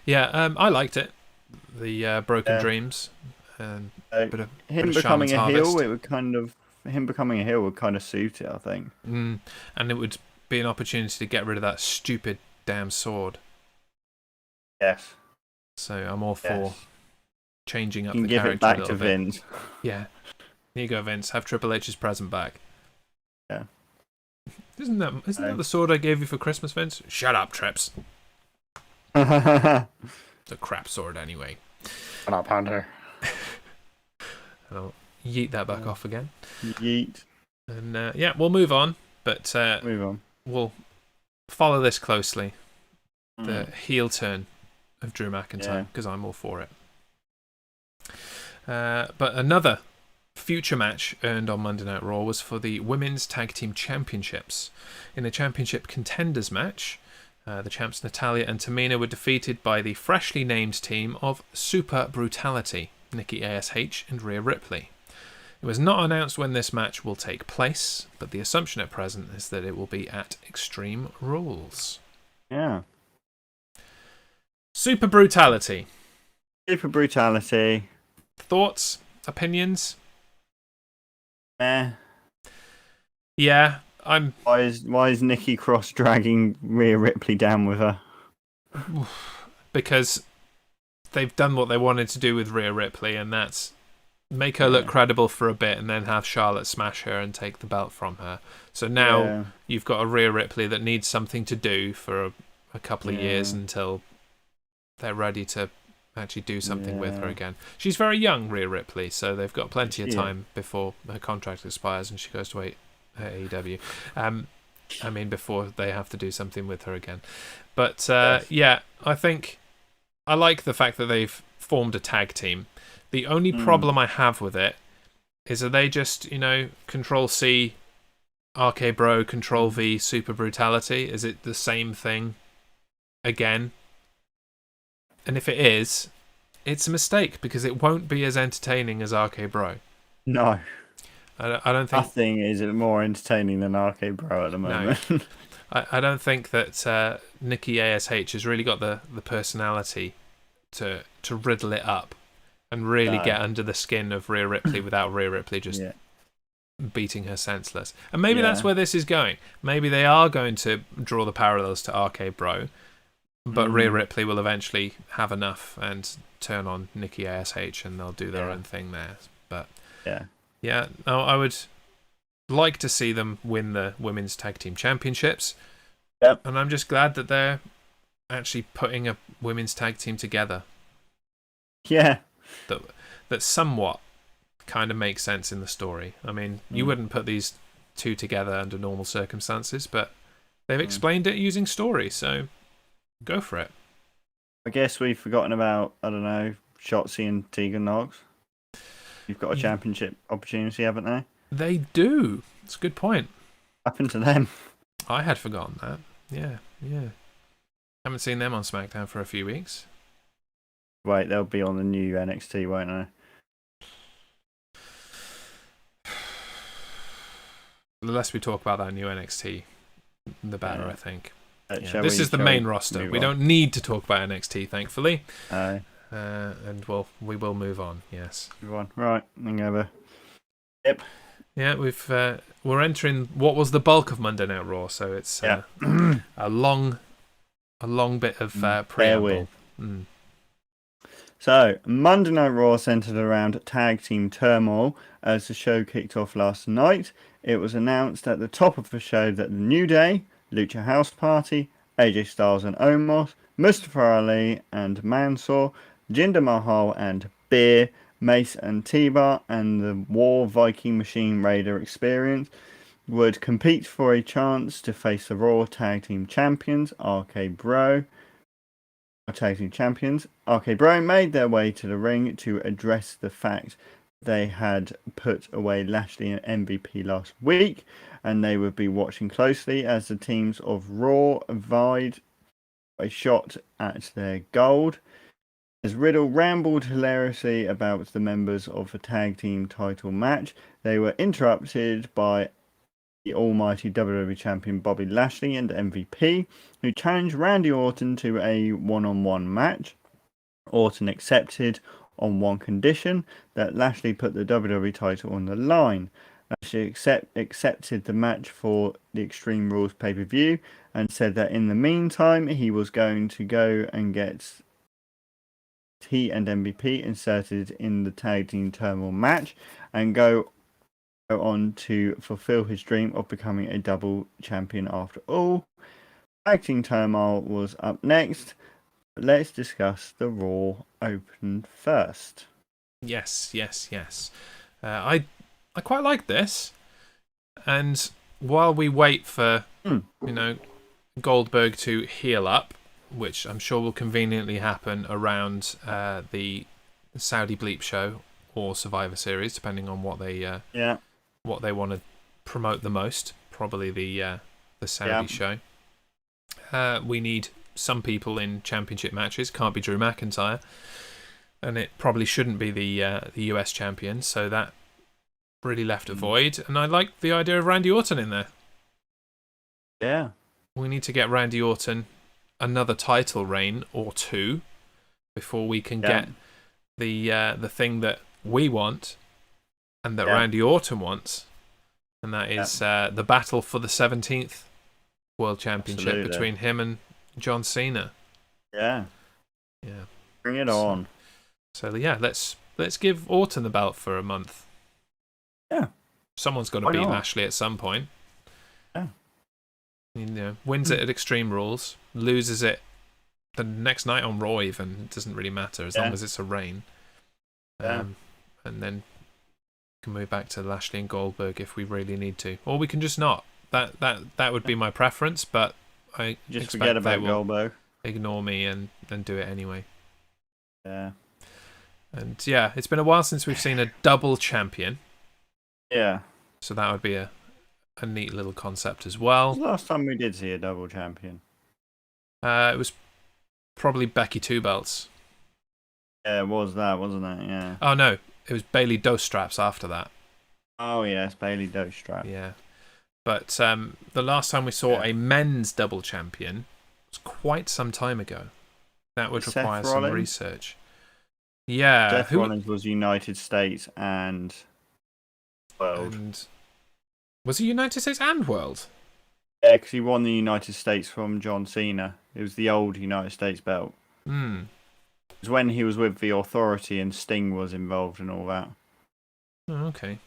Yeah, I liked it. The Broken Dreams. And him becoming a heel, him becoming a heel would kind of suit it, I think. And it would be an opportunity to get rid of that stupid damn sword. Yes. So I'm all for changing up the give character it back a little to bit. Vince. Yeah. Here you go, Vince. Have Triple H's present back. Yeah. Isn't that the sword I gave you for Christmas, Vince? Shut up, Trips. It's a crap sword anyway. Shut up, Hunter. I'll yeet that back off again. Yeet. And we'll move on. But we'll follow this closely. The heel turn of Drew McIntyre, because I'm all for it. But another future match earned on Monday Night Raw was for the Women's Tag Team Championships. In a championship contenders match, the champs Natalya and Tamina were defeated by the freshly named team of Super Brutality, Nikki ASH and Rhea Ripley. It was not announced when this match will take place, but the assumption at present is that it will be at Extreme Rules. Yeah. Super Brutality. Super Brutality. Thoughts? Opinions? Yeah, I'm... Why is Nikki Cross dragging Rhea Ripley down with her? Because they've done what they wanted to do with Rhea Ripley, and that's make her look credible for a bit and then have Charlotte smash her and take the belt from her. So now you've got a Rhea Ripley that needs something to do for a couple of years until they're ready to actually do something with her again. She's very young, Rhea Ripley, so they've got plenty of time before her contract expires and she goes to AEW. I mean, before they have to do something with her again. But I think I like the fact that they've formed a tag team. The only problem I have with it is that they just, Control-C, RK Bro, Control-V, Super Brutality. Is it the same thing again? And if it is it's a mistake because it won't be as entertaining as RK Bro. No. I don't think Nothing is more entertaining than RK Bro at the moment. No. I don't think that Nikki ASH has really got the personality to riddle it up and really get under the skin of Rhea Ripley without Rhea Ripley just beating her senseless. And maybe that's where this is going. Maybe they are going to draw the parallels to RK Bro, but Rhea Ripley will eventually have enough and turn on Nikki ASH and they'll do their own thing there. But no, I would like to see them win the Women's Tag Team Championships. Yep. And I'm just glad that they're actually putting a Women's Tag Team together. Yeah. That somewhat kind of makes sense in the story. I mean, you wouldn't put these two together under normal circumstances, but they've explained it using story, so go for it. I guess we've forgotten about, I don't know, Shotzi and Tegan Knox. You've got a championship opportunity, haven't they? They do. It's a good point. Happened to them. I had forgotten that. Yeah. Haven't seen them on Smackdown for a few weeks. Wait, they'll be on the new NXT, won't they? The less we talk about that new NXT, the better, I think. This is the main roster. We don't need to talk about NXT, thankfully. And we will move on. Yes. Move on. Right. Over. Yep. Yeah, we're entering what was the bulk of Monday Night Raw, so it's a long bit of preamble. So, Monday Night Raw centered around tag team turmoil as the show kicked off last night. It was announced at the top of the show that the New Day, Lucha House Party, AJ Styles and Omos, Mustafa Ali and Mansoor, Jinder Mahal and Beer, Mace and T-Bar, and the War Viking Machine Raider Experience would compete for a chance to face the Raw Tag Team Champions, RK Bro. Tag Team Champions, RK Bro made their way to the ring to address the fact they had put away Lashley and MVP last week, and they would be watching closely as the teams of Raw vied a shot at their gold. As Riddle rambled hilariously about the members of the tag team title match, they were interrupted by the almighty WWE Champion Bobby Lashley and MVP, who challenged Randy Orton to a one-on-one match. Orton accepted on one condition, that Lashley put the WWE title on the line. Lashley accepted the match for the Extreme Rules pay-per-view and said that in the meantime he was going to go and get he and MVP inserted in the tag team turmoil match and go on to fulfill his dream of becoming a double champion after all. Tag team turmoil was up next. Let's discuss the Raw Open first. Yes. I quite like this. And while we wait for Goldberg to heal up, which I'm sure will conveniently happen around the Saudi Bleep show or Survivor Series, depending on what they want to promote the most. Probably the Saudi show. We need some people in championship matches. Can't be Drew McIntyre, and it probably shouldn't be the US champion. So that really left a void. And I like the idea of Randy Orton in there. Yeah, we need to get Randy Orton another title reign or two before we can get the thing that we want and that Randy Orton wants, and that is the battle for the 17th World Championship between him and John Cena. Yeah. Bring it on. So let's give Orton the belt for a month. Yeah. Someone's got to beat Lashley at some point. Yeah. Wins it at Extreme Rules, loses it the next night on Raw even. It doesn't really matter as long as it's a reign. And then can move back to Lashley and Goldberg if we really need to. Or we can just not. That would be my preference, but I just forget about Goldberg. Ignore me and do it anyway. Yeah. And it's been a while since we've seen a double champion. Yeah. So that would be a neat little concept as well. When was the last time we did see a double champion? It was probably Becky Two Belts. Yeah, it was that, wasn't it? Yeah. Oh no, it was Bailey Dos Straps after that. Oh yes, Bailey Dos Strap. Yeah. But the last time we saw a men's double champion was quite some time ago. That would Seth require some Rollins? research. Yeah. Seth Rollins was United States and World. And was it United States and World? Yeah, because he won the United States from John Cena. It was the old United States belt. Hmm. It was when he was with the Authority and Sting was involved and all that. Oh, okay.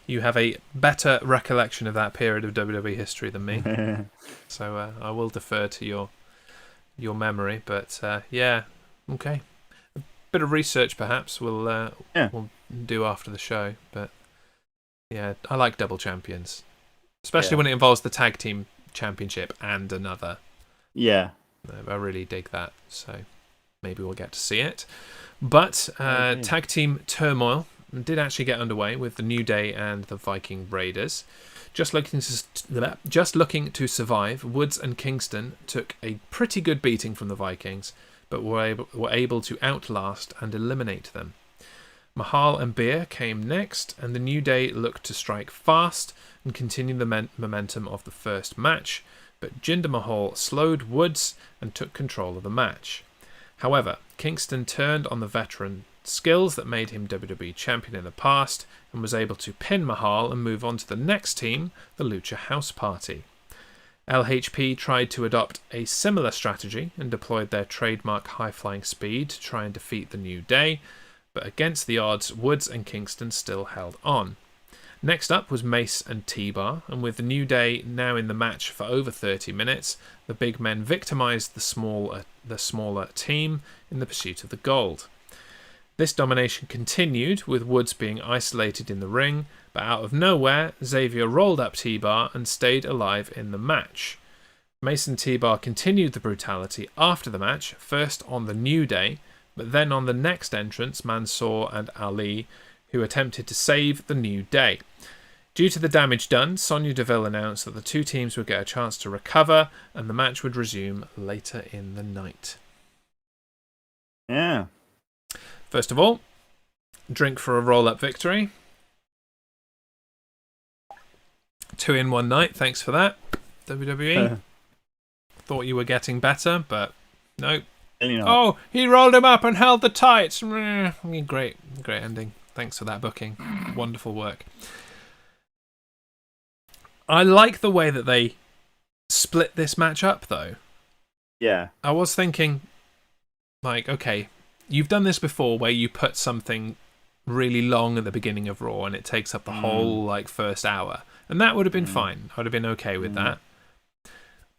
You have a better recollection of that period of WWE history than me, so I will defer to your memory. But yeah, okay. A bit of research, perhaps we'll do after the show. But yeah, I like double champions, especially when it involves the tag team championship and another. Yeah, I really dig that. So maybe we'll get to see it. But tag team turmoil did actually get underway with the New Day and the Viking Raiders. Just looking to survive, Woods and Kingston took a pretty good beating from the Vikings, but were able to outlast and eliminate them. Mahal and Beer came next, and the New Day looked to strike fast and continue the momentum of the first match, but Jinder Mahal slowed Woods and took control of the match. However, Kingston turned on the veteran skills that made him WWE Champion in the past and was able to pin Mahal and move on to the next team, the Lucha House Party. LHP tried to adopt a similar strategy and deployed their trademark high-flying speed to try and defeat the New Day, but against the odds, Woods and Kingston still held on. Next up was Mace and T-Bar, and with the New Day now in the match for over 30 minutes, the big men victimised the smaller team in the pursuit of the gold. This domination continued, with Woods being isolated in the ring, but out of nowhere, Xavier rolled up T-Bar and stayed alive in the match. Mace and T-Bar continued the brutality after the match, first on the New Day, but then on the next entrance, Mansoor and Ali, who attempted to save the New Day. Due to the damage done, Sonya Deville announced that the two teams would get a chance to recover, and the match would resume later in the night. Yeah. First of all, drink for a roll-up victory. 2 in 1 night, thanks for that, WWE. Thought you were getting better, but nope. Oh, he rolled him up and held the tights. Great ending. Thanks for that booking. Wonderful work. I like the way that they split this match up, though. Yeah. I was thinking, like, okay, you've done this before where you put something really long at the beginning of Raw and it takes up the whole like first hour. And that would have been fine. I would have been okay with that.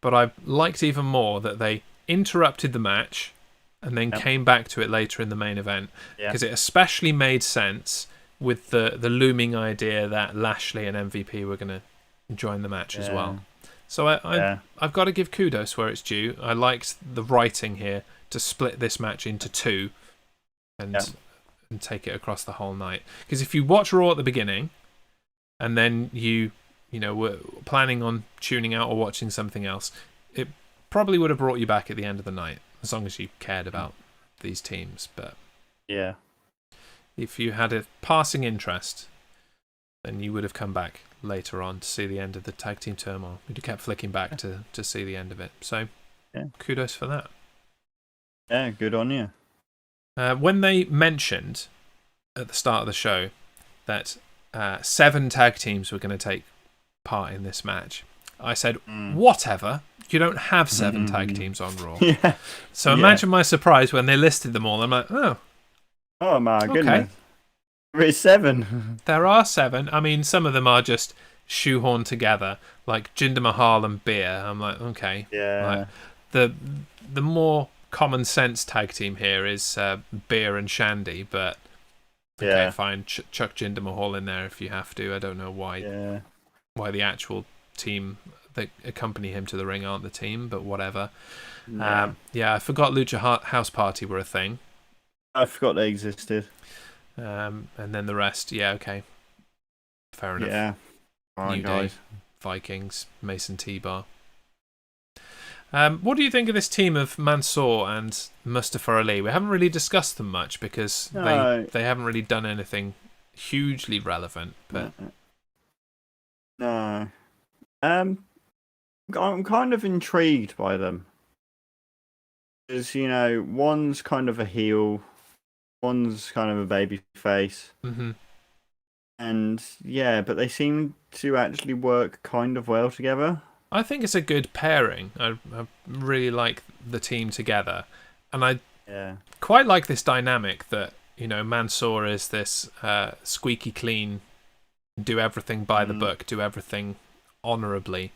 But I liked even more that they interrupted the match and then came back to it later in the main event. Because it especially made sense with the looming idea that Lashley and MVP were going to join the match as well. So I've got to give kudos where it's due. I liked the writing here to split this match into two and take it across the whole night. Because if you watch Raw at the beginning and then you were planning on tuning out or watching something else, it probably would have brought you back at the end of the night, as long as you cared about these teams. But if you had a passing interest, then you would have come back later on to see the end of the tag team turmoil. You'd have kept flicking back to see the end of it. So kudos for that. Yeah, good on you. When they mentioned at the start of the show that 7 tag teams were going to take part in this match, I said, whatever. You don't have 7 tag teams on Raw. So imagine my surprise when they listed them all. I'm like, oh my goodness. There is 7. There are 7. I mean, some of them are just shoehorned together, like Jinder Mahal and Beer. I'm like, okay. Yeah. Like, the more common sense tag team here is Beer and Shandy, but okay, fine. Chuck Jinder Mahal in there if you have to. I don't know why the actual team that accompany him to the ring aren't the team, but whatever. I forgot Lucha House Party were a thing. I forgot they existed. And then the rest, okay. Fair enough. Yeah. New Day, Vikings, Mason T-Bar. What do you think of this team of Mansoor and Mustafa Ali? We haven't really discussed them much because they haven't really done anything hugely relevant. But no, I'm kind of intrigued by them. Because, one's kind of a heel, one's kind of a baby face. Mm-hmm. And yeah, but they seem to actually work kind of well together. I think it's a good pairing. I really like the team together. And I quite like this dynamic that, Mansoor is this squeaky clean, do everything by the book, do everything honourably.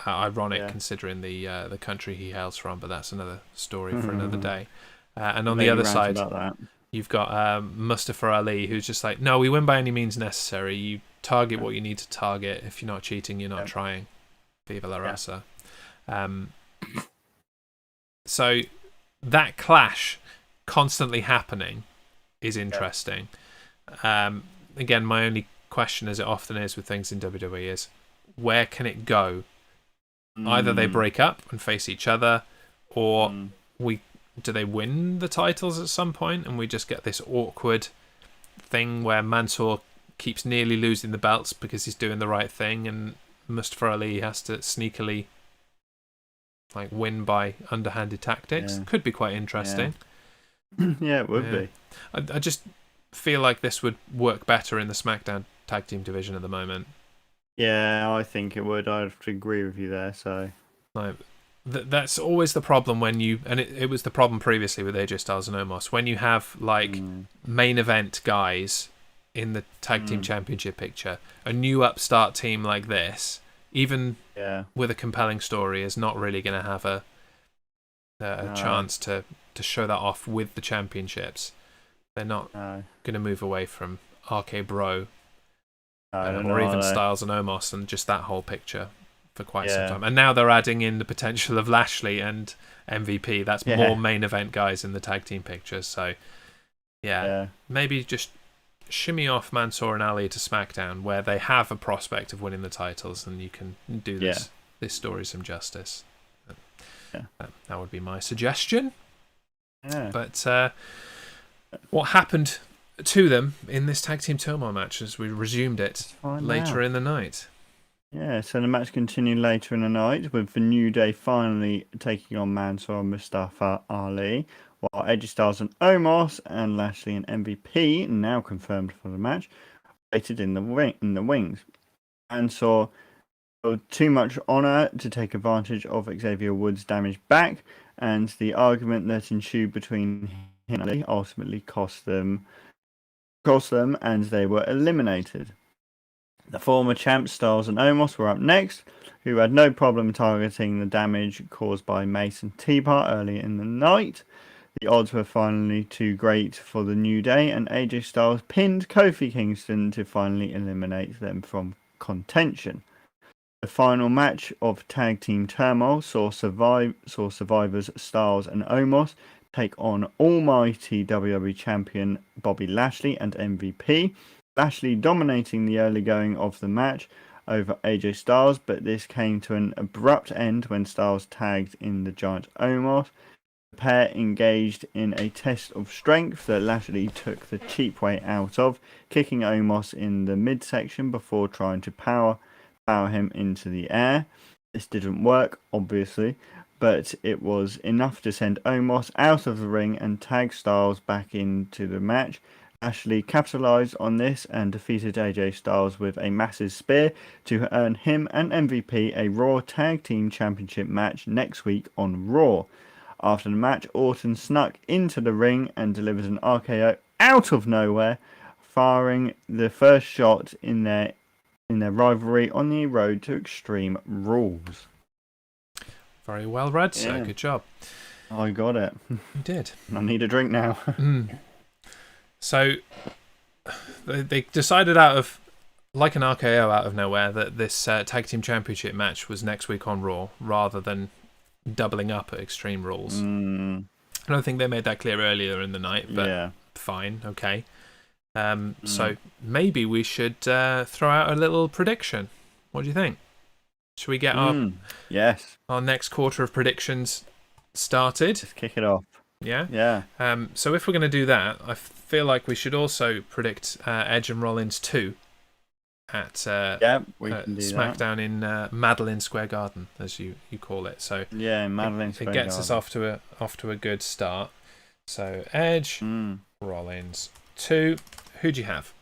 Ironic considering the country he hails from, but that's another story for another day. And on the other side, you've got Mustafa Ali, who's just like, no, we win by any means necessary. You target what you need to target. If you're not cheating, you're not trying. Viva la raza. So that clash constantly happening is interesting. Again, my only question, as it often is with things in WWE, is where can it go? Either they break up and face each other, or do they win the titles at some point and we just get this awkward thing where Mansoor keeps nearly losing the belts because he's doing the right thing and Mustafa Ali has to sneakily win by underhanded tactics. Could be quite interesting. Yeah, it would be. I just feel like this would work better in the Smackdown tag team division at the moment. Yeah, I think it would. I'd have to agree with you there. So, that's always the problem when you, and it was the problem previously with AJ Styles and Omos, when you have main event guys in the tag team championship picture. A new upstart team like this, even with a compelling story, is not really going to have a chance to show that off with the championships. They're not going to move away from RK Bro. Or even Styles and Omos and just that whole picture for quite some time. And now they're adding in the potential of Lashley and MVP. That's more main event guys in the tag team picture. So, maybe just shimmy off Mansoor and Ali to SmackDown, where they have a prospect of winning the titles, and you can do this story some justice. That would be my suggestion. Yeah. But what happened to them in this tag team turmoil match as we resumed it later in the night? Yeah, so the match continued later in the night with the New Day finally taking on Mansoor and Mustafa Ali, while AJ Styles and Omos and Lashley and MVP, now confirmed for the match, waited in the wings. Mansoor showed too much honour to take advantage of Xavier Woods' damaged back, and the argument that ensued between him and Ali ultimately cost them, and they were eliminated. The former champs Styles and Omos were up next, who had no problem targeting the damage caused by Mace and T-Bar early in the night. The odds were finally too great for the New Day, and AJ Styles pinned Kofi Kingston to finally eliminate them from contention. The final match of Tag Team Turmoil saw survivors Styles and Omos take on almighty WWE Champion Bobby Lashley and MVP. Lashley dominating the early going of the match over AJ Styles, but this came to an abrupt end when Styles tagged in the Giant Omos. The pair engaged in a test of strength that Lashley took the cheap way out of, kicking Omos in the midsection before trying to power him into the air. This didn't work, obviously, but it was enough to send Omos out of the ring and tag Styles back into the match. Lashley capitalized on this and defeated AJ Styles with a massive spear to earn him and MVP a Raw Tag Team Championship match next week on Raw. After the match, Orton snuck into the ring and delivered an RKO out of nowhere, firing the first shot in their rivalry on the road to Extreme Rules. Very well read, sir. Good job. I got it. You did. I need a drink now. So they decided out of, like an RKO out of nowhere, that this Tag Team Championship match was next week on Raw rather than doubling up at Extreme Rules. I don't think they made that clear earlier in the night, but fine, okay. So maybe we should throw out a little prediction. What do you think? Should we get Yes. our next quarter of predictions started? Let's kick it off. Yeah? Yeah. So if we're going to do that, I feel like we should also predict Edge and Rollins 2 at We can do Smackdown in Madeleine Square Garden, as you call it. So yeah, Madeleine Square it gets Garden. us off to a good start. So Edge, Rollins 2. Who do you have?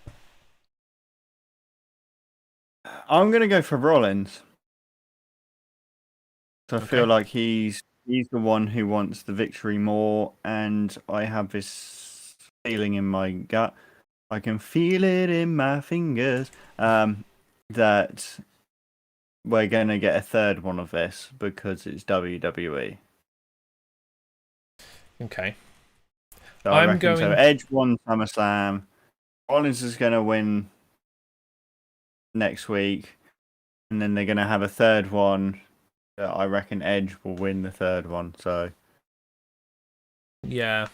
I'm going to go for Rollins. So I Okay. feel like he's the one who wants the victory more, and I have this feeling in my gut. I can feel it in my fingers that we're going to get a third one of this because it's WWE. Okay. So I I'm reckon so. going- Edge won SummerSlam. Rollins is going to win next week, and then they're going to have a third one. I reckon Edge will win the third one. So Yeah.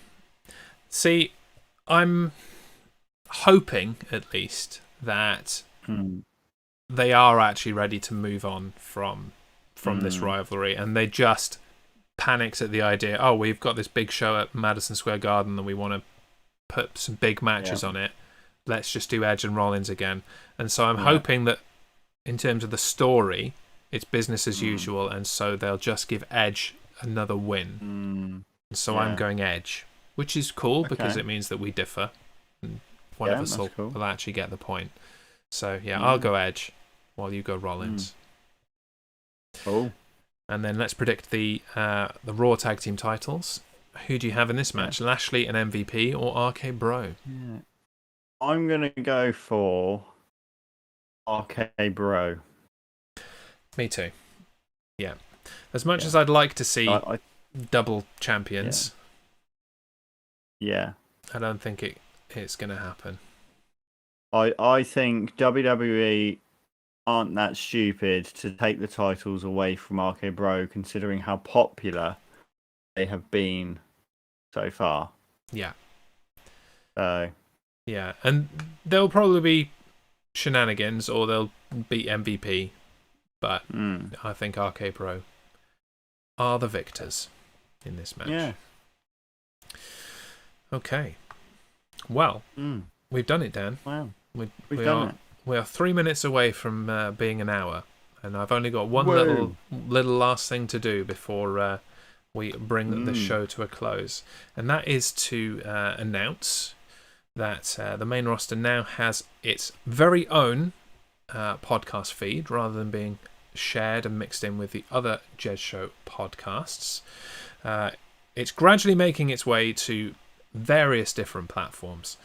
See, I'm hoping at least that they are actually ready to move on from this rivalry, and they just panicked at the idea, oh, we've got this big show at Madison Square Garden and we want to put some big matches on it. Let's just do Edge and Rollins again. And so I'm hoping that in terms of the story, it's business as usual, and so they'll just give Edge another win. So I'm going Edge, which is cool because it means that we differ. And one of us will actually get the point. So yeah, I'll go Edge while you go Rollins. Cool. And then let's predict the Raw Tag Team titles. Who do you have in this match? Lashley and MVP or RK Bro? Yeah. I'm going to go for RK Bro. Me too. Yeah. As much as I'd like to see double champions, I don't think it's going to happen. I think WWE aren't that stupid to take the titles away from RK Bro, considering how popular they have been so far. Yeah. So yeah, and there'll probably be shenanigans, or they'll beat MVP, but I think RK Bro are the victors in this match. Yeah. Okay. Well, we've done it, Dan. Wow. We are 3 minutes away from being an hour, and I've only got one little last thing to do before we bring the show to a close, and that is to announce that the main roster now has its very own podcast feed, rather than being shared and mixed in with the other Jez Show podcasts. It's gradually making its way to various different platforms.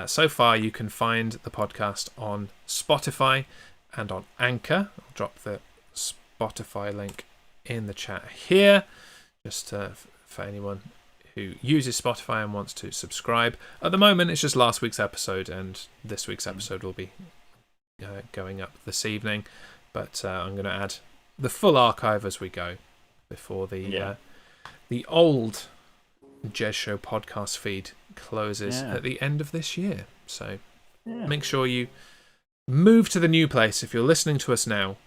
So far, you can find the podcast on Spotify and on Anchor. I'll drop the Spotify link in the chat here, just for anyone who uses Spotify and wants to subscribe. At the moment, it's just last week's episode, and this week's episode will be going up this evening. But I'm going to add the full archive as we go before the old Jez Show podcast feed closes at the end of this year. So make sure you move to the new place. If you're listening to us now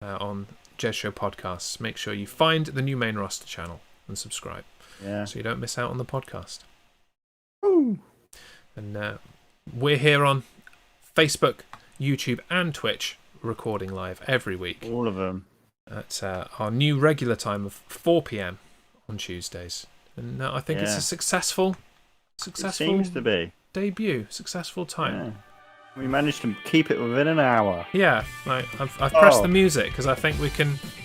on Jez Show podcasts, make sure you find the new main roster channel and subscribe, so you don't miss out on the podcast. Ooh. And we're here on Facebook, YouTube and Twitch, recording live every week. All of them. At our new regular time of 4 p.m. on Tuesdays. And I think it's a successful it seems to be. debut, successful time. Yeah. We managed to keep it within an hour. Yeah, I've pressed the music because I think we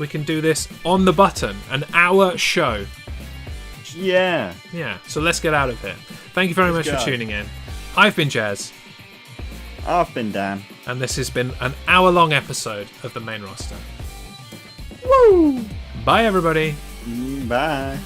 can do this on the button, an hour show. Yeah. Yeah, so let's get out of here. Thank you very much for tuning in. I've been Jez. I've been Dan. And this has been an hour-long episode of the main roster. Woo! Bye, everybody. Bye.